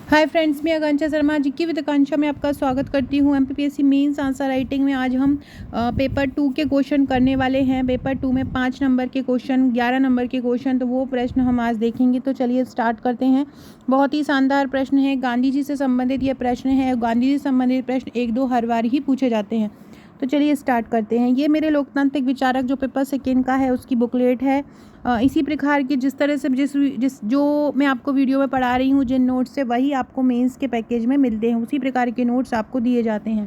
Hi friends, मैं आकांक्षा शर्मा जी की with आकांक्षा में आपका स्वागत करती हूँ। एमपीपीएससी मेंस आंसर राइटिंग में आज हम पेपर 2 के क्वेश्चन करने वाले हैं। पेपर 2 में 5 नंबर के क्वेश्चन, 11 नंबर के क्वेश्चन, तो वो प्रश्न हम आज देखेंगे। तो चलिए स्टार्ट करते हैं। बहुत ही शानदार प्रश्न है, गांधी जी से संबंधित ये प्रश्न है। गांधी जी से संबंधित प्रश्न 1-2 हर बार ही पूछे जाते हैं। तो चलिए स्टार्ट करते हैं। ये मेरे लोकतांत्रिक विचारक जो पेपर 2 का है उसकी बुकलेट है। इसी प्रकार की जिस तरह से जिस जो मैं आपको वीडियो में पढ़ा रही हूँ, जिन नोट्स से वही आपको मेंस के पैकेज में मिलते हैं, उसी प्रकार के नोट्स आपको दिए जाते हैं।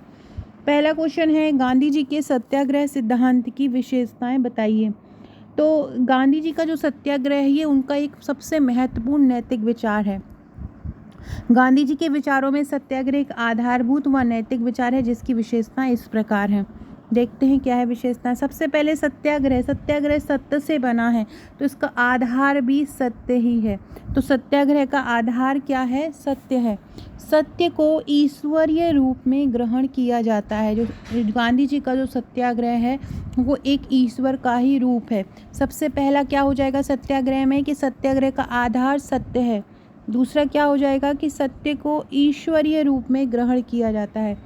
पहला क्वेश्चन है, गांधी जी के सत्याग्रह सिद्धांत की विशेषताएं बताइए। तो गांधी जी का जो सत्याग्रह है ये उनका एक सबसे महत्वपूर्ण नैतिक विचार है। गांधी जी के विचारों में सत्याग्रह एक आधारभूत व नैतिक विचार है, जिसकी विशेषताएं इस प्रकार हैं। देखते हैं क्या है विशेषता। सबसे पहले सत्याग्रह सत्य से बना है, तो इसका आधार भी सत्य ही है। तो सत्याग्रह का आधार क्या है? सत्य है। सत्य को ईश्वरीय रूप में ग्रहण किया जाता है। जो गांधी जी का जो सत्याग्रह है वो एक ईश्वर का ही रूप है। सबसे पहला क्या हो जाएगा सत्याग्रह में कि सत्याग्रह का आधार सत्य है। दूसरा क्या हो जाएगा कि सत्य को ईश्वरीय रूप में ग्रहण किया जाता है।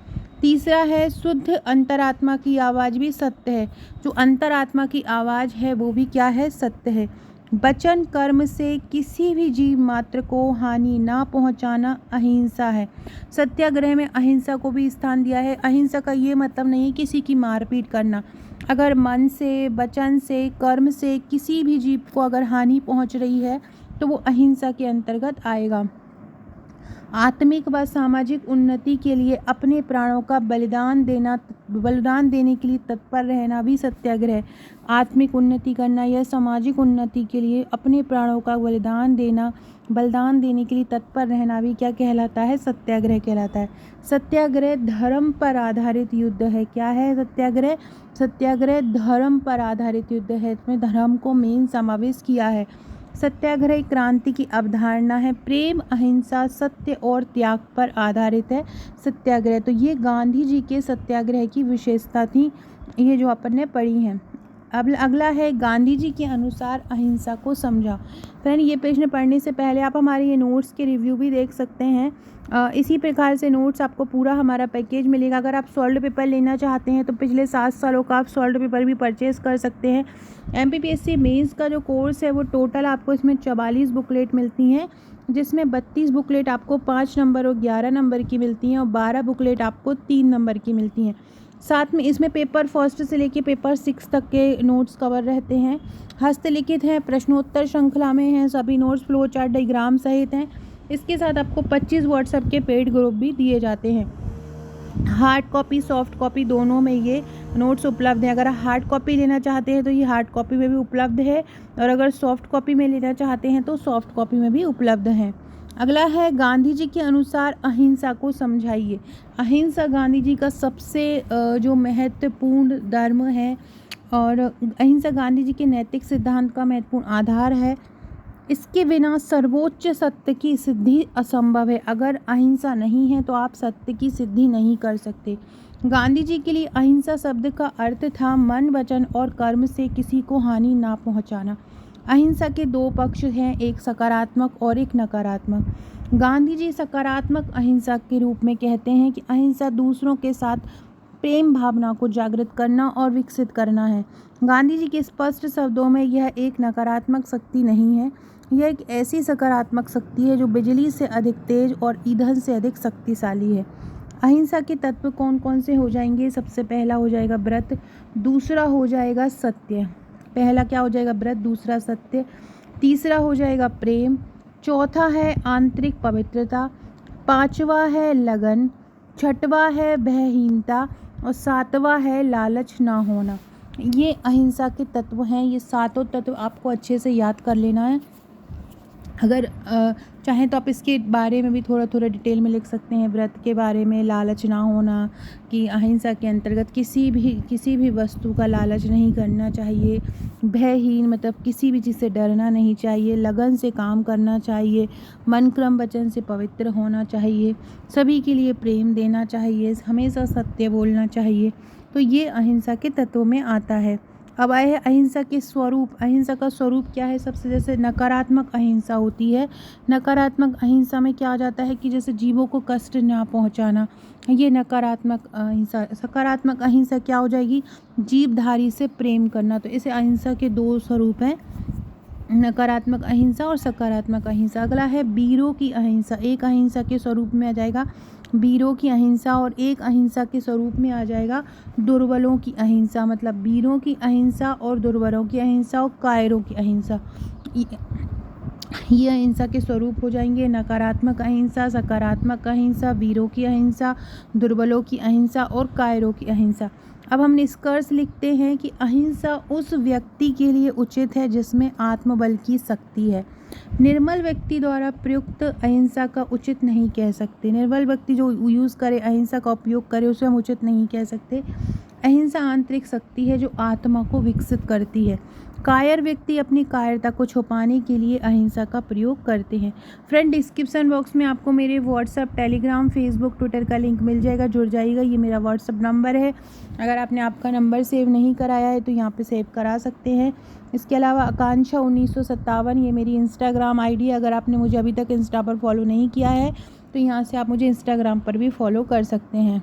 तीसरा है शुद्ध अंतरात्मा की आवाज़ भी सत्य है। जो अंतरात्मा की आवाज़ है वो भी क्या है? सत्य है। वचन कर्म से किसी भी जीव मात्र को हानि ना पहुंचाना अहिंसा है। सत्याग्रह में अहिंसा को भी स्थान दिया है। अहिंसा का ये मतलब नहीं किसी की मारपीट करना। अगर मन से, वचन से, कर्म से किसी भी जीव को अगर हानि पहुंच रही है तो वो अहिंसा के अंतर्गत आएगा। आत्मिक व सामाजिक उन्नति के लिए अपने प्राणों का बलिदान देने के लिए तत्पर रहना भी सत्याग्रह। आत्मिक उन्नति करना या सामाजिक उन्नति के लिए अपने प्राणों का बलिदान देने के लिए तत्पर रहना भी क्या कहलाता है? सत्याग्रह कहलाता है। सत्याग्रह धर्म पर आधारित युद्ध है। क्या है सत्याग्रह? सत्याग्रह धर्म पर आधारित युद्ध है। इसमें धर्म को मेन समावेश किया है। सत्याग्रह क्रांति की अवधारणा है। प्रेम, अहिंसा, सत्य और त्याग पर आधारित है सत्याग्रह। तो ये गांधी जी के सत्याग्रह की विशेषता थी, ये जो अपन ने पढ़ी हैं। अब अगला है, गांधी जी के अनुसार अहिंसा को समझा। फ्रेंड, ये प्रश्न पढ़ने से पहले आप हमारे ये नोट्स के रिव्यू भी देख सकते हैं। इसी प्रकार से नोट्स आपको पूरा हमारा पैकेज मिलेगा। अगर आप सॉल्व पेपर लेना चाहते हैं तो पिछले 7 सालों का आप सॉल्व पेपर भी परचेज़ कर सकते हैं। एमपीपीएससी मेंस का जो कोर्स है वो टोटल आपको इसमें 44 बुकलेट मिलती हैं, जिसमें 32 बुकलेट आपको 5 नंबर और 11 नंबर की मिलती हैं और 12 बुकलेट आपको 3 नंबर की मिलती हैं। साथ में इसमें पेपर 1 से लेके पेपर 6 तक के नोट्स कवर रहते हैं। हस्तलिखित हैं, प्रश्नोत्तर श्रृंखला में हैं, सभी नोट्स फ्लो चार्ट डायग्राम सहित हैं। इसके साथ आपको 25 व्हाट्सएप के पेड ग्रुप भी दिए जाते हैं। हार्ड कॉपी, सॉफ्ट कॉपी दोनों में ये नोट्स उपलब्ध है। अगर हार्ड कॉपी लेना चाहते हैं तो ये हार्ड कॉपी में भी उपलब्ध है, और अगर सॉफ्ट कॉपी में लेना चाहते हैं तो सॉफ्ट कॉपी में भी उपलब्ध है। अगला है, गांधी जी के अनुसार अहिंसा को समझाइए। अहिंसा गांधी जी का सबसे जो महत्वपूर्ण धर्म है, और अहिंसा गांधी जी के नैतिक सिद्धांत का महत्वपूर्ण आधार है। इसके बिना सर्वोच्च सत्य की सिद्धि असंभव है। अगर अहिंसा नहीं है तो आप सत्य की सिद्धि नहीं कर सकते। गांधी जी के लिए अहिंसा शब्द का अर्थ था मन, वचन और कर्म से किसी को हानि ना पहुंचाना। अहिंसा के 2 पक्ष हैं, एक सकारात्मक और एक नकारात्मक। गांधी जी सकारात्मक अहिंसा के रूप में कहते हैं कि अहिंसा दूसरों के साथ प्रेम भावना को जागृत करना और विकसित करना है। गांधी जी के स्पष्ट शब्दों में यह एक नकारात्मक शक्ति नहीं है, यह एक ऐसी सकारात्मक शक्ति है जो बिजली से अधिक तेज और ईंधन से अधिक शक्तिशाली है। अहिंसा के तत्व कौन कौन से हो जाएंगे? सबसे पहला हो जाएगा व्रत, दूसरा हो जाएगा सत्य। पहला क्या हो जाएगा? व्रत, दूसरा सत्य, तीसरा हो जाएगा प्रेम, चौथा है आंतरिक पवित्रता, पांचवा है लगन, छठवां है भयहीनता और सातवां है लालच ना होना। ये अहिंसा के तत्व हैं। ये सातों तत्व आपको अच्छे से याद कर लेना है। अगर चाहें तो आप इसके बारे में भी थोड़ा थोड़ा डिटेल में लिख सकते हैं। व्रत के बारे में, लालच ना होना, कि अहिंसा के अंतर्गत किसी भी वस्तु का लालच नहीं करना चाहिए। भयहीन मतलब किसी भी चीज़ से डरना नहीं चाहिए। लगन से काम करना चाहिए। मन, क्रम, वचन से पवित्र होना चाहिए। सभी के लिए प्रेम देना चाहिए। हमेशा सत्य बोलना चाहिए। तो ये अहिंसा के तत्वों में आता है। अब आए हैं अहिंसा के स्वरूप। अहिंसा का स्वरूप क्या है? सबसे जैसे नकारात्मक अहिंसा होती है। नकारात्मक अहिंसा में क्या आ जाता है कि जैसे जीवों को कष्ट ना पहुंचाना, ये नकारात्मक अहिंसा। सकारात्मक अहिंसा क्या हो जाएगी? जीवधारी से प्रेम करना। तो इसे अहिंसा के दो स्वरूप हैं, नकारात्मक अहिंसा और सकारात्मक अहिंसा। अगला है वीरों की अहिंसा। एक अहिंसा के स्वरूप में आ जाएगा वीरों की अहिंसा और एक अहिंसा के स्वरूप में आ जाएगा दुर्बलों की अहिंसा। मतलब वीरों की अहिंसा और दुर्बलों की अहिंसा और कायरों की अहिंसा, ये अहिंसा के स्वरूप हो जाएंगे। नकारात्मक अहिंसा, सकारात्मक अहिंसा, वीरों की अहिंसा, दुर्बलों की अहिंसा और कायरों की अहिंसा। अब हम निष्कर्ष लिखते हैं कि अहिंसा उस व्यक्ति के लिए उचित है जिसमें आत्मबल की शक्ति है। निर्बल व्यक्ति द्वारा प्रयुक्त अहिंसा का उचित नहीं कह सकते। निर्बल व्यक्ति जो यूज़ करे, अहिंसा का उपयोग करे, उसे हम उचित नहीं कह सकते। अहिंसा आंतरिक शक्ति है जो आत्मा को विकसित करती है। कायर व्यक्ति अपनी कायरता को छुपाने के लिए अहिंसा का प्रयोग करते हैं। फ्रेंड, डिस्क्रिप्शन बॉक्स में आपको मेरे व्हाट्सअप, टेलीग्राम, फेसबुक, ट्विटर का लिंक मिल जाएगा, जुड़ जाइएगा। ये मेरा व्हाट्सअप नंबर है। अगर आपने आपका नंबर सेव नहीं कराया है तो यहाँ पे सेव करा सकते हैं। इसके अलावा आकांक्षा 1957 ये मेरी इंस्टाग्राम आईडी है। अगर आपने मुझे अभी तक इंस्टा पर फॉलो नहीं किया है तो यहाँ से आप मुझे इंस्टाग्राम पर भी फॉलो कर सकते हैं।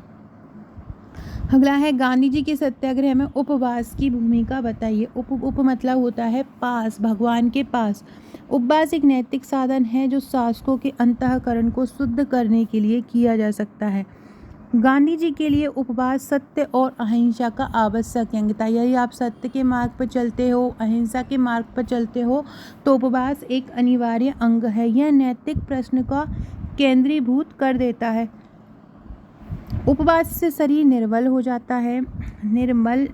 अगला है गांधी जी के सत्याग्रह में उपवास की भूमिका बताइए। उप मतलब होता है पास, भगवान के पास। उपवास एक नैतिक साधन है जो शासकों के अंतःकरण को शुद्ध करने के लिए किया जा सकता है। गांधी जी के लिए उपवास सत्य और अहिंसा का आवश्यक अंग था। यदि आप सत्य के मार्ग पर चलते हो, अहिंसा के मार्ग पर चलते हो तो उपवास एक अनिवार्य अंग है। यह नैतिक प्रश्न का केंद्रीभूत कर देता है। उपवास से शरीर निर्मल हो जाता है। निर्मल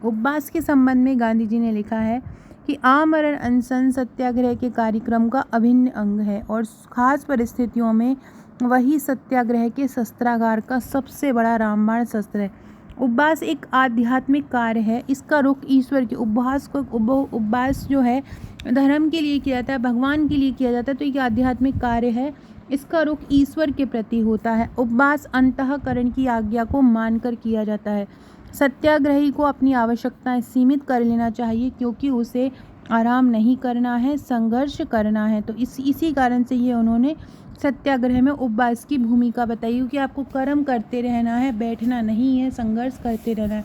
उपवास के संबंध में गांधी जी ने लिखा है कि आमरण अनशन सत्याग्रह के कार्यक्रम का अभिन्न अंग है और खास परिस्थितियों में वही सत्याग्रह के शस्त्रागार का सबसे बड़ा रामबाण शस्त्र है। उपवास एक आध्यात्मिक कार्य है। इसका रुख ईश्वर के उपवास जो है धर्म के लिए किया जाता है, भगवान के लिए किया जाता है, तो ये आध्यात्मिक कार्य है। इसका रुख ईश्वर के प्रति होता है। उपवास अंतःकरण की आज्ञा को मानकर किया जाता है। सत्याग्रही को अपनी आवश्यकताएं सीमित कर लेना चाहिए क्योंकि उसे आराम नहीं करना है, संघर्ष करना है। तो इसी कारण से ये उन्होंने सत्याग्रह में उपवास की भूमिका बताई, क्योंकि आपको कर्म करते रहना है, बैठना नहीं है, संघर्ष करते रहना है।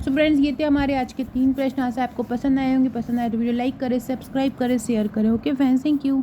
सो फ्रेंड्स, ये थे हमारे आज के 3 प्रश्न। आशा आपको पसंद आए होंगे। पसंद आए तो वीडियो लाइक करें, सब्सक्राइब करें, शेयर करें। Okay friends, thank you.